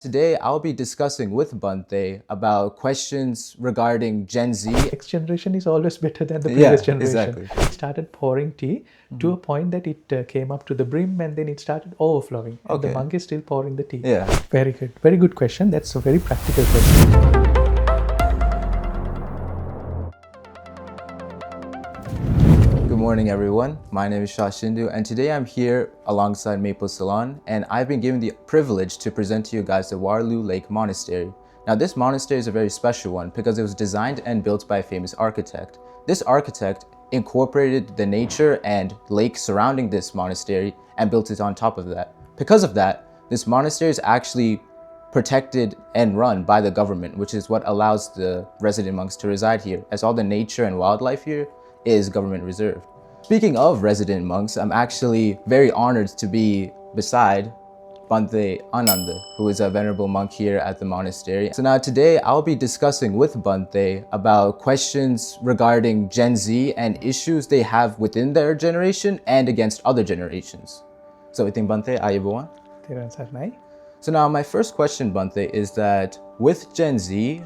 Today, I'll be discussing with Bhante about questions regarding Gen Z. Next generation is always better than the previous generation. Exactly. It started pouring tea to a point that it came up to the brim and then it started overflowing. And the Okay. monk is still pouring the tea. Yeah. Very good. Very good question. That's a very practical question. Good morning, everyone. My name is Shah Shindu, and today I'm here alongside Maple Ceylon, and I've been given the privilege to present to you guys the Waterloo Lake Monastery. Now, this monastery is a very special one because it was designed and built by a famous architect. This architect incorporated the nature and lake surrounding this monastery and built it on top of that. Because of that, this monastery is actually protected and run by the government, which is what allows the resident monks to reside here, as all the nature and wildlife here is government reserved. Speaking of resident monks, I'm actually very honored to be beside Bhante Ananda, who is a venerable monk here at the monastery. So now today I'll be discussing with Bhante about questions regarding Gen Z and issues they have within their generation and against other generations. So I think Bhante, ayabuan. So now my first question, Bhante, is that with Gen Z,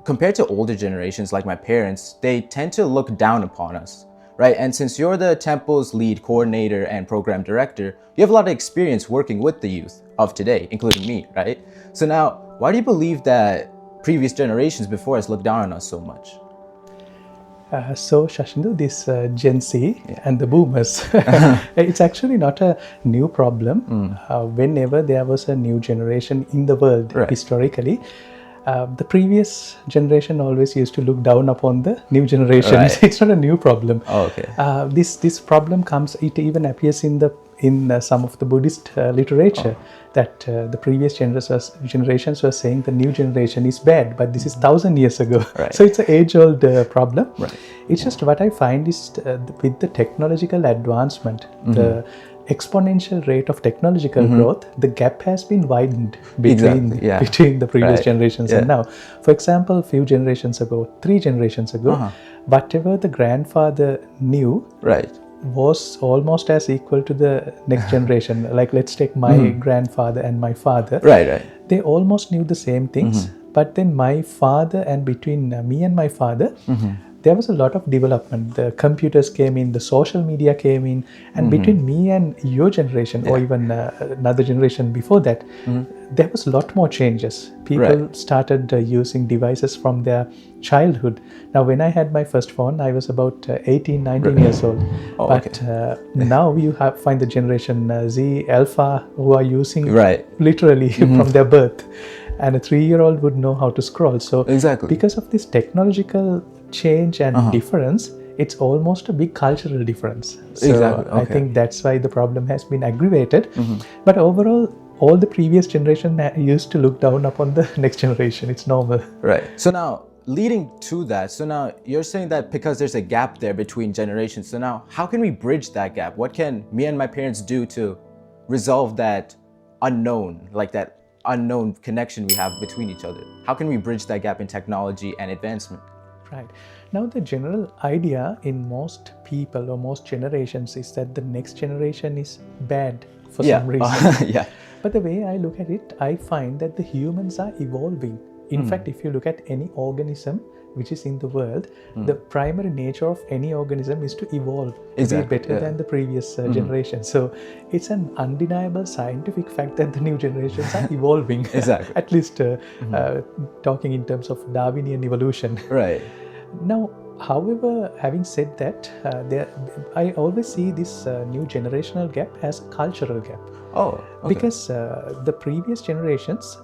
compared to older generations like my parents, they tend to look down upon us, right? And since you're the temple's lead coordinator and program director, you have a lot of experience working with the youth of today, including me, right? So now, why do you believe that previous generations before us look down on us so much? So Shashindu, this Gen Z and the boomers, it's actually not a new problem. Whenever there was a new generation in the world, historically, the previous generation always used to look down upon the new generation. Right. It's not a new problem. Oh, okay. This problem comes. It even appears in some of the Buddhist literature that the previous generations were saying the new generation is bad, but this is 1,000 years ago. Right. So it's an age-old problem. Right. It's just what I find is with the technological advancement, the exponential rate of technological growth, the gap has been widened between the previous generations and now. For example, few generations ago, 3 generations ago, whatever the grandfather knew was almost as equal to the next generation. Like, let's take my grandfather and my father. They almost knew the same things, but then my father and between me and my father, there was a lot of development. The computers came in, the social media came in, and between me and your generation, or even another generation before that, there was a lot more changes. People started using devices from their childhood. Now, when I had my first phone, I was about 18, 19 years old. Now you find the generation Z, Alpha, who are using literally from their birth. And a 3-year-old would know how to scroll. So because of this technological change and difference, it's almost a big cultural difference. So I think that's why the problem has been aggravated. But overall, all the previous generation used to look down upon the next generation. It's normal. Right. So now, leading to that, so now you're saying that because there's a gap there between generations, so now how can we bridge that gap? What can me and my parents do to resolve that unknown connection we have between each other? How can we bridge that gap in technology and advancement? Right. Now, the general idea in most people or most generations is that the next generation is bad for some reason. But the way I look at it, I find that the humans are evolving. In fact, if you look at any organism which is in the world, the primary nature of any organism is to evolve, to be better than the previous generation. So it's an undeniable scientific fact that the new generations are evolving. At least talking in terms of Darwinian evolution. Now, however, having said that, I always see this new generational gap as a cultural gap. Because the previous generations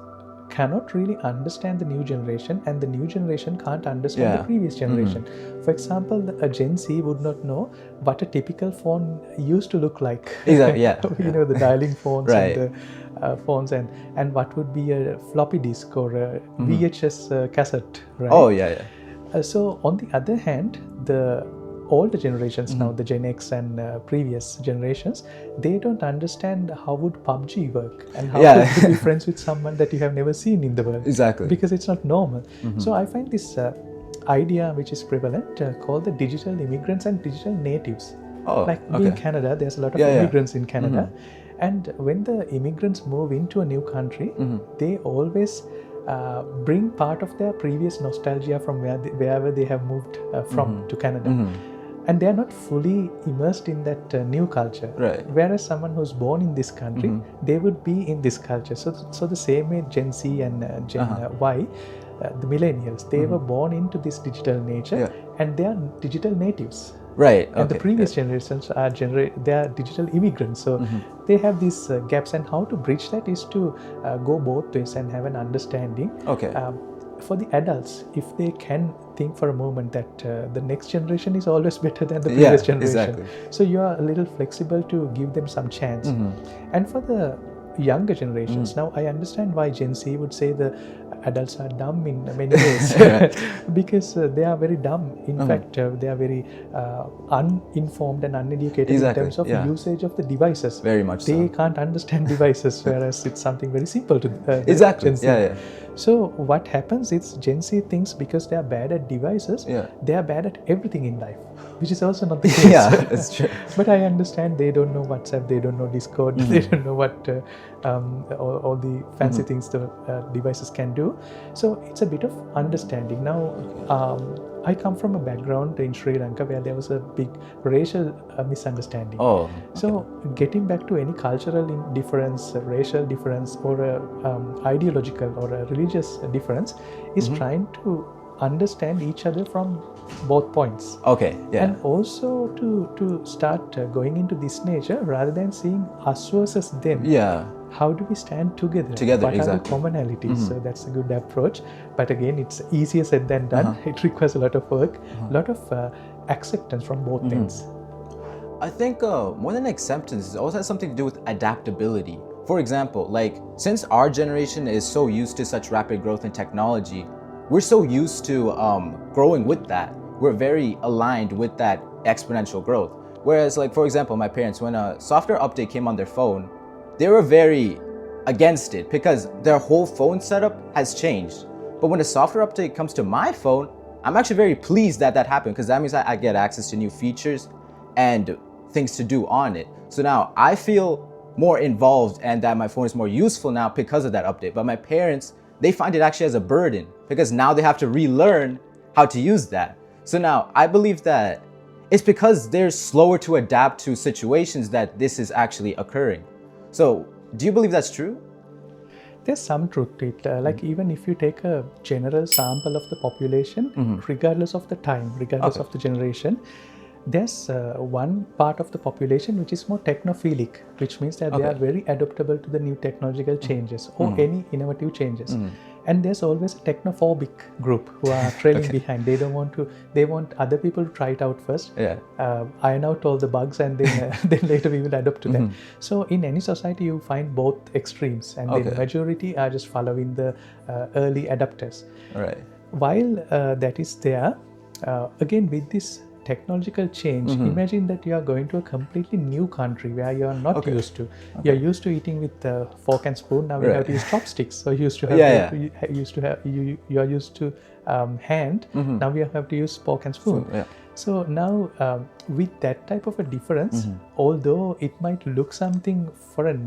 cannot really understand the new generation, and the new generation can't understand the previous generation. For example, a Gen Z would not know what a typical phone used to look like. You know, the dialing phones and the phones, and what would be a floppy disk or a VHS cassette, so on the other hand, the older generations now, the Gen X and previous generations, they don't understand how would PUBG work and how to be friends with someone that you have never seen in the world. Because it's not normal. So I find this idea which is prevalent called the digital immigrants and digital natives. Like being Canada, there's a lot of immigrants in Canada. And when the immigrants move into a new country, they always bring part of their previous nostalgia from wherever they have moved from to Canada. And they are not fully immersed in that new culture. Right. Whereas someone who's born in this country, they would be in this culture. So the same way Gen Z and Gen Y, the millennials, they were born into this digital nature, and they are digital natives. Right. And the previous generations are they are digital immigrants. So they have these gaps, and how to bridge that is to go both ways and have an understanding. Okay. For the adults, if they can think for a moment that the next generation is always better than the previous generation. Exactly. So you are a little flexible to give them some chance. And for the younger generations, now I understand why Gen Z would say the adults are dumb in many ways. Because they are very dumb. In fact, they are very uninformed and uneducated in terms of usage of the devices. Very much They can't understand devices, whereas it's something very simple to Exactly. Gen Z. So what happens is Gen Z thinks because they are bad at devices, they are bad at everything in life, which is also not the case. That's true. But I understand they don't know WhatsApp, they don't know Discord, they don't know what all the fancy things the devices can do. So it's a bit of understanding. Now, I come from a background in Sri Lanka where there was a big racial misunderstanding. So getting back to any cultural difference, racial difference, or ideological or a religious difference is trying to understand each other from both points. And also to start going into this nature rather than seeing us versus them. How do we stand together? What are the commonalities? So that's a good approach. But again, it's easier said than done. It requires a lot of work, a lot of acceptance from both ends. I think more than acceptance, it also has something to do with adaptability. For example, like since our generation is so used to such rapid growth in technology, we're so used to growing with that. We're very aligned with that exponential growth. Whereas, like, for example, my parents, when a software update came on their phone, they were very against it because their whole phone setup has changed. But when a software update comes to my phone, I'm actually very pleased that that happened because that means I get access to new features and things to do on it. So now I feel more involved and that my phone is more useful now because of that update. But my parents, they find it actually as a burden because now they have to relearn how to use that. So now I believe that it's because they're slower to adapt to situations that this is actually occurring. So do you believe that's true? There's some truth to it. Like even if you take a general sample of the population, regardless of the time, regardless of the generation, there's one part of the population which is more technophilic, which means that they are very adaptable to the new technological changes or any innovative changes. And there's always a technophobic group who are trailing behind. They don't want to. They want other people to try it out first. Iron out all the bugs, and then then later we will adapt to them. So in any society, you find both extremes, and the majority are just following the early adapters. While that is there, again with this technological change, imagine that you are going to a completely new country where you are not used to. You're used to eating with fork and spoon. Now you have to use chopsticks. So you used to have you are used to hand. Now you have to use fork and spoon. So now with that type of a difference, although it might look something for a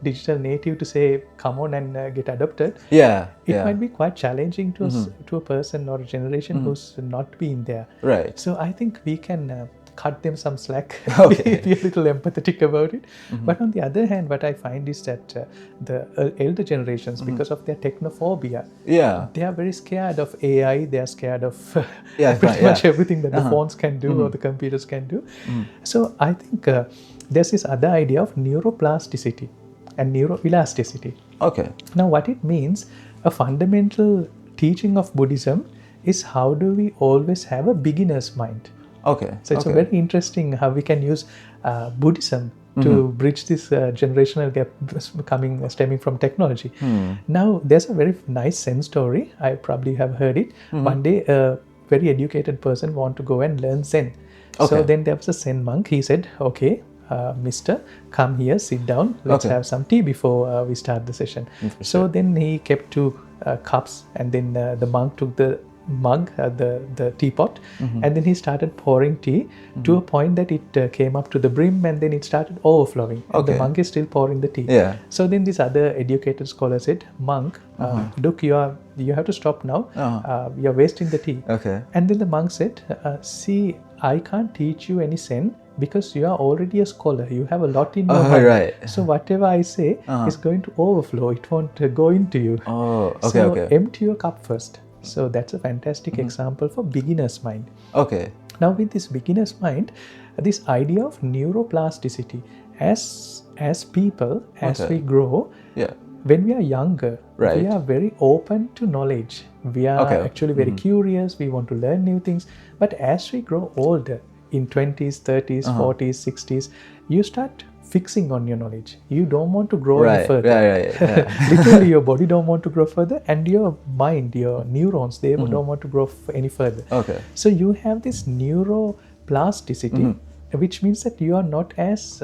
digital native to say come on and get adopted, it might be quite challenging to a person or a generation who's not been there. So I think we can cut them some slack, be a little empathetic about it. But on the other hand, what I find is that the elder generations, because of their technophobia, they are very scared of AI. They are scared of pretty much everything that the phones can do or the computers can do. So I think there's this other idea of neuroplasticity and neuroelasticity. Now what it means, a fundamental teaching of Buddhism is how do we always have a beginner's mind. So it's a very interesting how we can use Buddhism to bridge this generational gap stemming from technology. Now there's a very nice Zen story. I probably have heard it. One day a very educated person wanted to go and learn Zen. So then there was a Zen monk. He said, okay, mister, come here, sit down, let's have some tea before we start the session. So then he kept 2 cups, and then the monk took the mug, the teapot, and then he started pouring tea to a point that it came up to the brim, and then it started overflowing. And the monk is still pouring the tea. Yeah. So then this other educated scholar said, "Monk, look, you have to stop now. You're wasting the tea." Okay. And then the monk said, "See, I can't teach you any Zen because you are already a scholar. You have a lot in your mind. Right. So whatever I say is going to overflow. It won't go into you. Oh, okay, so okay. empty your cup first." So that's a fantastic example for beginner's mind. Okay. Now with this beginner's mind, this idea of neuroplasticity, as people, as we grow, when we are younger, we are very open to knowledge. We are actually very curious. We want to learn new things. But as we grow older, in 20s, 30s, 40s, 60s, you start fixing on your knowledge. You don't want to grow any further. Literally, your body don't want to grow further, and your mind, your neurons, they don't want to grow any further. Okay. So you have this neuroplasticity, which means that you are not as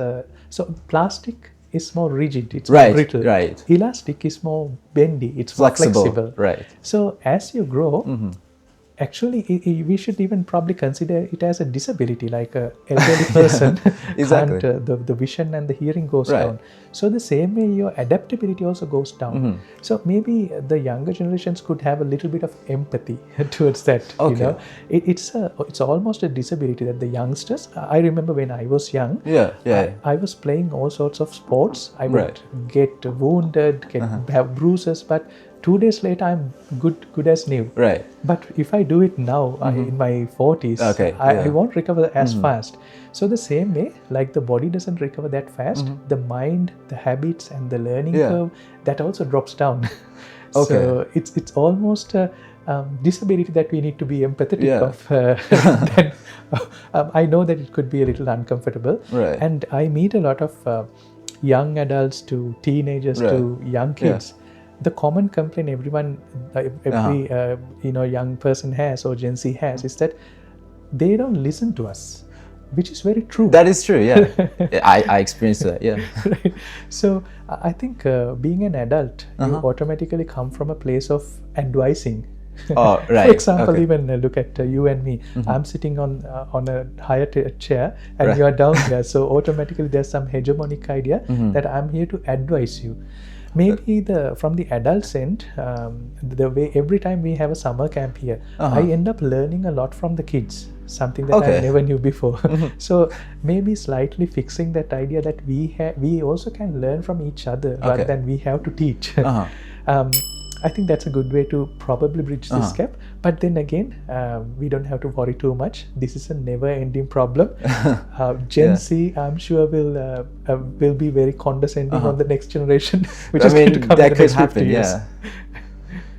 so plastic is more rigid, it's more brittle. Right. Elastic is more bendy, it's flexible. more flexible. Right. So as you grow, actually we should even probably consider it as a disability, like an elderly person Exactly. can't, the vision and the hearing goes down. So the same way your adaptability also goes down. So maybe the younger generations could have a little bit of empathy towards that. You know, it's almost a disability that the youngsters. I remember when I was young, I was playing all sorts of sports. I would get wounded, have bruises, but 2 days later, I'm good as new. Right. But if I do it now, in my 40s, I won't recover as fast. So the same way, like the body doesn't recover that fast, the mind, the habits, and the learning curve, that also drops down. So it's almost a disability that we need to be empathetic of. Then, I know that it could be a little uncomfortable. And I meet a lot of young adults to teenagers to young kids. The common complaint every young person has or Gen Z has is that they don't listen to us, which is very true. That is true, yeah. I experienced that, yeah. Right. So I think being an adult, you automatically come from a place of advising. Oh, right. For example, even look at you and me. I'm sitting on a higher chair and you are down there. So automatically there's some hegemonic idea that I'm here to advise you. Maybe from the adult's end, the way every time we have a summer camp here, I end up learning a lot from the kids, something that I never knew before. So maybe slightly fixing that idea that we also can learn from each other rather than we have to teach. I think that's a good way to probably bridge this gap. But then again, we don't have to worry too much. This is a never-ending problem. Gen Z, I'm sure, will be very condescending on the next generation, which is going to come in the next 50 years.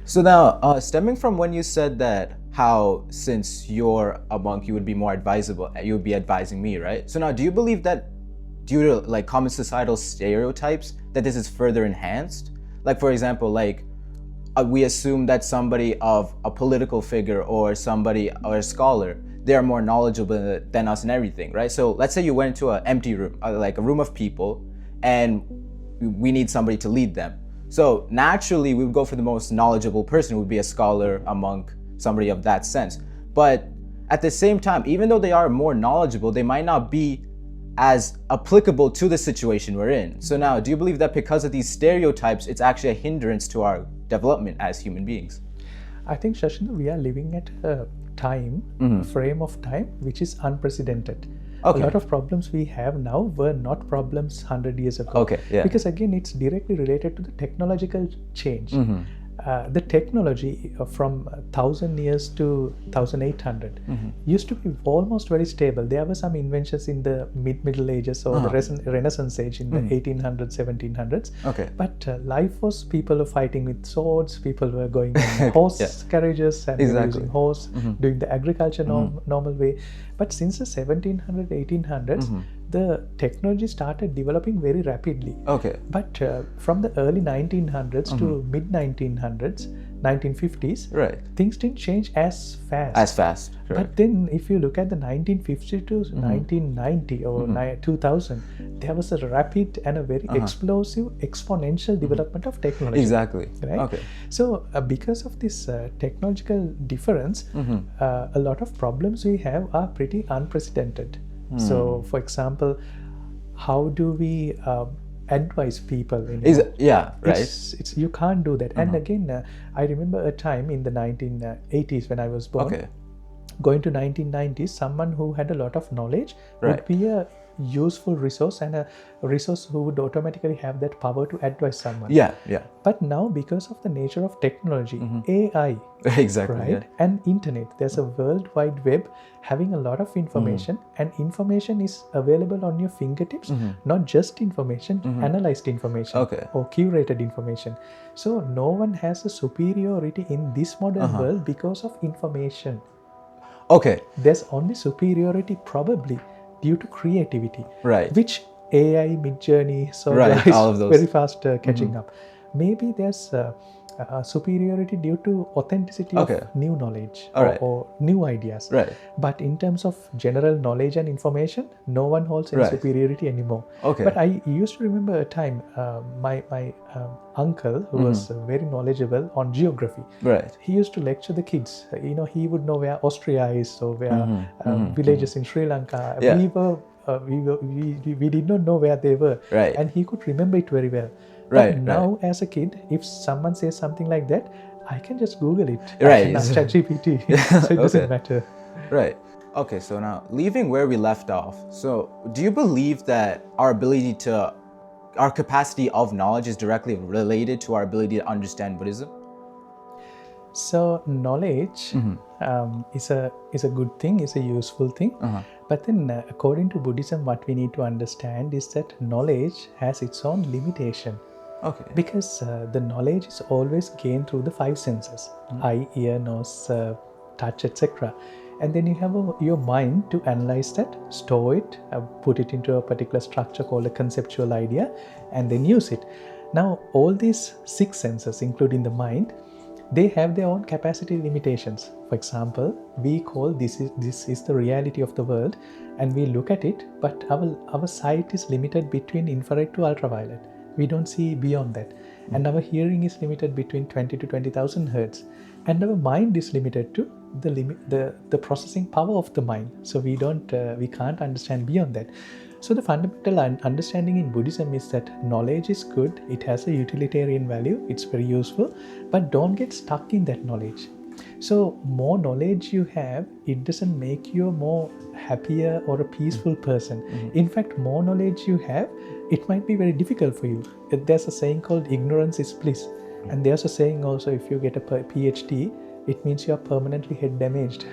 So now, stemming from when you said that, how since you're a monk, you would be more advisable, you would be advising me, right? So now, do you believe that due to like common societal stereotypes, that this is further enhanced? Like, for example, like, we assume that somebody of a political figure or somebody or a scholar, they are more knowledgeable than us in everything, right? So let's say you went into an empty room, like a room of people, and we need somebody to lead them. So naturally, we would go for the most knowledgeable person, who would be a scholar, a monk, somebody of that sense. But at the same time, even though they are more knowledgeable, they might not be as applicable to the situation we're in. So now, do you believe that because of these stereotypes, it's actually a hindrance to our development as human beings? I think, Shashinda, we are living at a time, a frame of time, which is unprecedented. A lot of problems we have now were not problems 100 years ago. Because again, it's directly related to the technological change. The technology from 1000 years to 1800 used to be almost very stable. There were some inventions in the Middle Ages or the Renaissance age in the 1800s, 1700s. But life was, people were fighting with swords, people were going on horse carriages and using horse, doing the agriculture normal way. But since the 1700s, 1800s, the technology started developing very rapidly. But from the early 1900s to mid 1900s, 1950s, right, things didn't change as fast. Right. But then if you look at the 1950 to 1990 or 2000, there was a rapid and a very explosive, exponential development of technology. Exactly. Right? Okay. So because of this technological difference, a lot of problems we have are pretty unprecedented. So for example, how do we advise people? It's you can't do that. And again, I remember a time in the 1980s when I was born. Okay. Going to 1990s, someone who had a lot of knowledge would be a useful resource and a resource who would automatically have that power to advise someone. Yeah. But now, because of the nature of technology, AI, exactly, right, and internet, there's a world wide web having a lot of information, and information is available on your fingertips. Not just information, analyzed information or curated information. So no one has a superiority in this modern world because of information. Okay. There's only superiority probably due to creativity, right, which AI, Midjourney, so all of those very fast catching up. Maybe there's superiority due to authenticity of new knowledge or new ideas. Right. But in terms of general knowledge and information, no one holds any superiority anymore. Okay. But I used to remember a time, my uncle, who was very knowledgeable on geography. Right. He used to lecture the kids. He would know where Austria is or where villages in Sri Lanka. Yeah. We did not know where they were. Right. And he could remember it very well. Right. But now, as a kid, if someone says something like that, I can just Google it. Right. I can ask ChatGPT. So it doesn't matter. Right. Okay, so now, leaving where we left off, so do you believe that our capacity of knowledge is directly related to our ability to understand Buddhism? So knowledge is a good thing, is a useful thing. But then according to Buddhism, what we need to understand is that knowledge has its own limitation. Okay. Because the knowledge is always gained through the five senses: eye, ear, nose, touch, etc. And then you have your mind to analyze that, store it, put it into a particular structure called a conceptual idea, and then use it. Now, all these six senses, including the mind, they have their own capacity limitations. For example, we call this is the reality of the world, and we look at it, but our sight is limited between infrared to ultraviolet. We don't see beyond that. And our hearing is limited between 20 to 20,000 hertz. And our mind is limited to the processing power of the mind. So we can't understand beyond that. So the fundamental understanding in Buddhism is that knowledge is good, it has a utilitarian value, it's very useful, but don't get stuck in that knowledge. So more knowledge you have, it doesn't make you a more happier or a peaceful person. In fact, more knowledge you have, it might be very difficult for you. There's a saying called ignorance is bliss. And there's a saying also, if you get a PhD, it means you are permanently head damaged.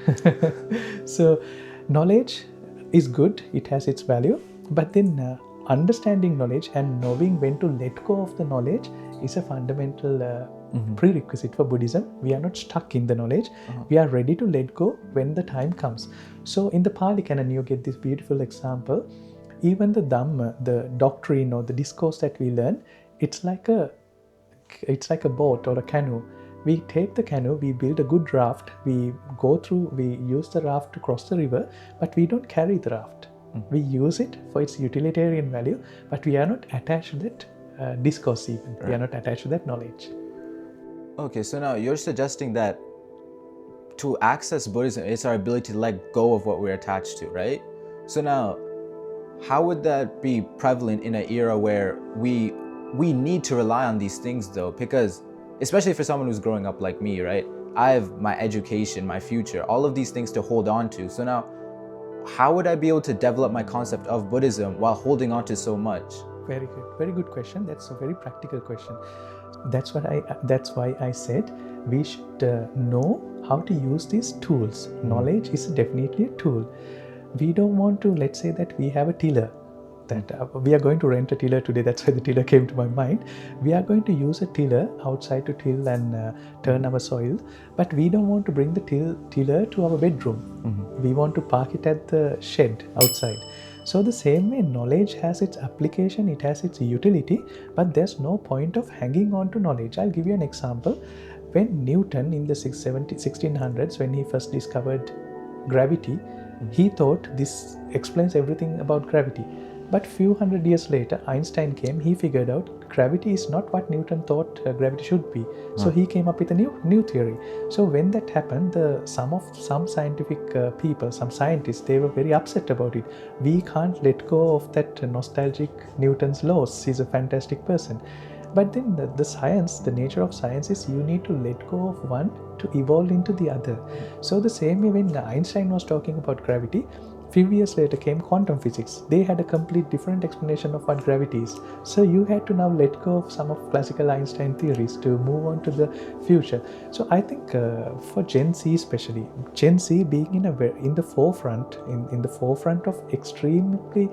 So knowledge is good, it has its value, but then understanding knowledge and knowing when to let go of the knowledge is a fundamental prerequisite for Buddhism. We are not stuck in the knowledge. We are ready to let go when the time comes. So in the Pali Canon, you get this beautiful example. Even the Dhamma, the doctrine or the discourse that we learn, it's like a boat or a canoe. We take the canoe, we build a good raft, we use the raft to cross the river, but we don't carry the raft. We use it for its utilitarian value, but we are not attached to that discourse even. We are not attached to that knowledge. Okay, so now you're suggesting that to access Buddhism, it's our ability to let go of what we're attached to, right? So now, how would that be prevalent in an era where we need to rely on these things though? Because especially for someone who's growing up like me, right? I have my education, my future, all of these things to hold on to. So now, how would I be able to develop my concept of Buddhism while holding on to so much? Very good question. That's a very practical question. That's why I said we should know how to use these tools. Knowledge is definitely a tool. We don't want to, let's say that we have a tiller, that we are going to rent a tiller today. That's why the tiller came to my mind. We are going to use a tiller outside to till and turn our soil, but we don't want to bring the tiller to our bedroom. We want to park it at the shed outside. So the same way, knowledge has its application, it has its utility, but there's no point of hanging on to knowledge. I'll give you an example. When Newton in the 1600s, when he first discovered gravity, he thought this explains everything about gravity. But few hundred years later, Einstein came, he figured out gravity is not what Newton thought gravity should be. So he came up with a new theory. So when that happened, some scientific people, some scientists, they were very upset about it. We can't let go of that nostalgic Newton's laws. He's a fantastic person. But then the science, the nature of science is you need to let go of one to evolve into the other. So the same way when Einstein was talking about gravity, few years later came quantum physics. They had a complete different explanation of what gravity is. So you had to now let go of some of classical Einstein theories to move on to the future. So I think for Gen Z especially, Gen Z being in the forefront of extremely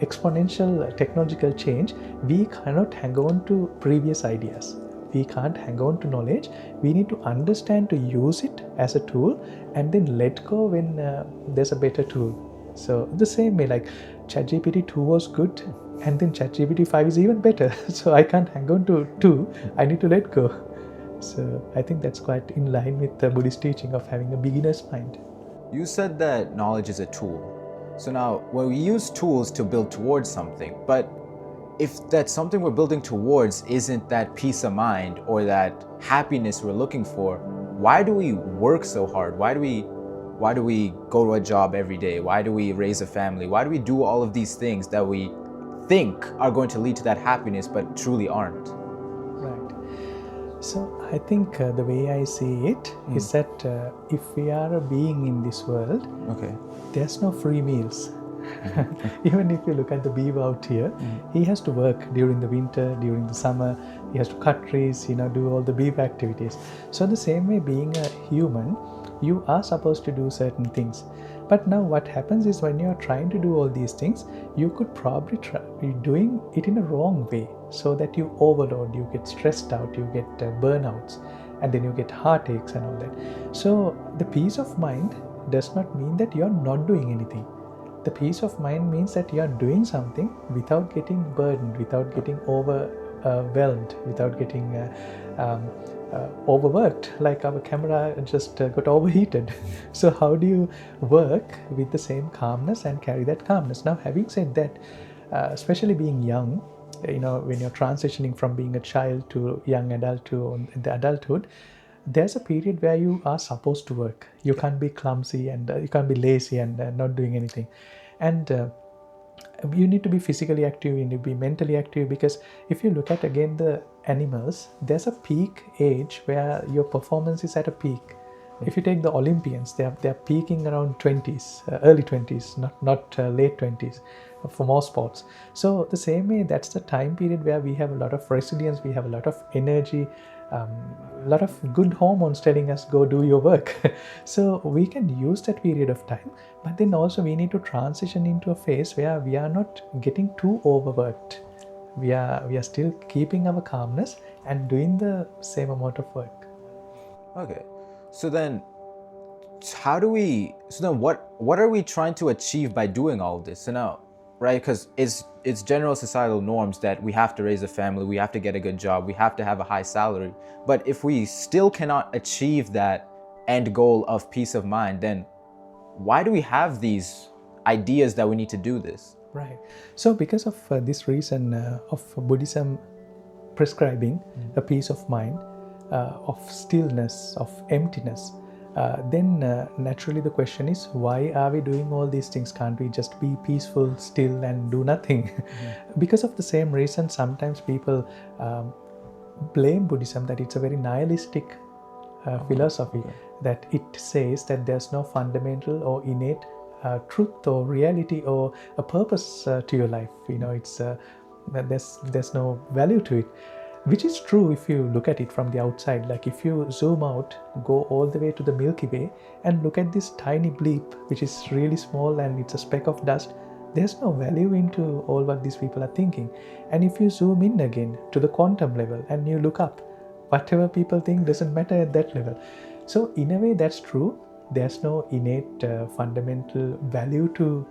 exponential technological change, we cannot hang on to previous ideas. We can't hang on to knowledge. We need to understand to use it as a tool and then let go when there's a better tool. So the same way, like ChatGPT 2 was good and then ChatGPT 5 is even better. So I can't hang on to 2. I need to let go. So I think that's quite in line with the Buddhist teaching of having a beginner's mind. You said that knowledge is a tool. So now, when we use tools to build towards something, but if that something we're building towards isn't that peace of mind or that happiness we're looking for, why do we work so hard? Why do we go to a job every day? Why do we raise a family? Why do we do all of these things that we think are going to lead to that happiness but truly aren't? Right. So I think the way I see it is that if we are a being in this world, there's no free meals. Even if you look at the beaver out here, he has to work during the winter, during the summer. He has to cut trees, do all the beaver activities. So the same way, being a human, you are supposed to do certain things. But now what happens is when you are trying to do all these things, you could probably be doing it in a wrong way, so that you overload, you get stressed out, you get burnouts, and then you get heartaches and all that. So the peace of mind does not mean that you are not doing anything. The peace of mind means that you are doing something without getting burdened, without getting overwhelmed, without getting overworked, like our camera just got overheated. So how do you work with the same calmness and carry that calmness? Now, having said that, especially being young, when you're transitioning from being a child to young adult to the adulthood, there's a period where you are supposed to work. You can't be clumsy and you can't be lazy and not doing anything. And you need to be physically active, you need to be mentally active, because if you look at again the animals, there's a peak age where your performance is at a peak. If you take the Olympians, they're peaking around 20s, early 20s, not late 20s for more sports. So the same way, that's the time period where we have a lot of resilience, we have a lot of energy, a lot of good hormones telling us go do your work. So we can use that period of time, but then also we need to transition into a phase where we are not getting too overworked. We are still keeping our calmness and doing the same amount of work. Okay, so then what are we trying to achieve by doing all of this? So now, right, because it's general societal norms that we have to raise a family, we have to get a good job, we have to have a high salary. But if we still cannot achieve that end goal of peace of mind, then why do we have these ideas that we need to do this? Right. So because of this reason of Buddhism prescribing a peace of mind, of stillness, of emptiness, then naturally the question is, why are we doing all these things? Can't we just be peaceful, still, and do nothing? Because of the same reason, sometimes people blame Buddhism that it's a very nihilistic philosophy, that it says that there's no fundamental or innate truth or reality or a purpose to your life. It's there's no value to it. Which is true if you look at it from the outside. Like if you zoom out, go all the way to the Milky Way and look at this tiny bleep, which is really small and it's a speck of dust, there's no value into all what these people are thinking. And if you zoom in again to the quantum level and you look up, whatever people think doesn't matter at that level. So in a way that's true. There's no innate fundamental value to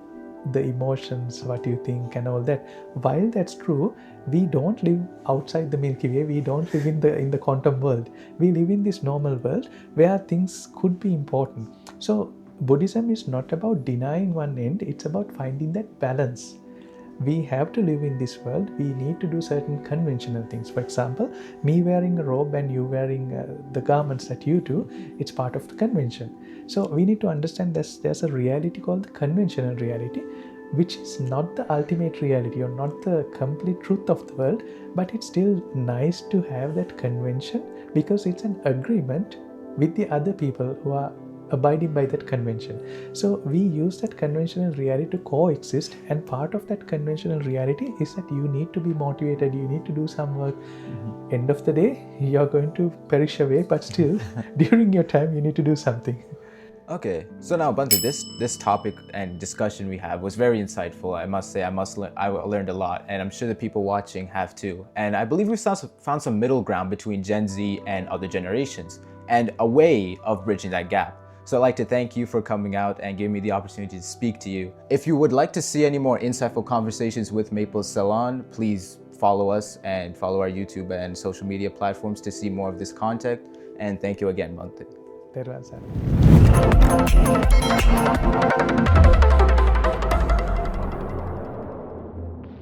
the emotions, what you think and all that. While that's true, we don't live outside the Milky Way, we don't live in the quantum world. We live in this normal world where things could be important. So Buddhism is not about denying one end, it's about finding that balance. We have to live in this world, we need to do certain conventional things. For example, me wearing a robe and you wearing the garments that you do, it's part of the convention. So we need to understand there's a reality called the conventional reality, which is not the ultimate reality or not the complete truth of the world, but it's still nice to have that convention because it's an agreement with the other people who are abiding by that convention. So we use that conventional reality to coexist, and part of that conventional reality is that you need to be motivated, you need to do some work. End of the day, you're going to perish away, but still during your time you need to do something. Okay, so now Bhante, this topic and discussion we have was very insightful. I must say, I learned a lot, and I'm sure the people watching have too. And I believe we found some middle ground between Gen Z and other generations, and a way of bridging that gap. So I'd like to thank you for coming out and giving me the opportunity to speak to you. If you would like to see any more insightful conversations with Maple Ceylon, please follow us and follow our YouTube and social media platforms to see more of this content. And thank you again, Bhante. There was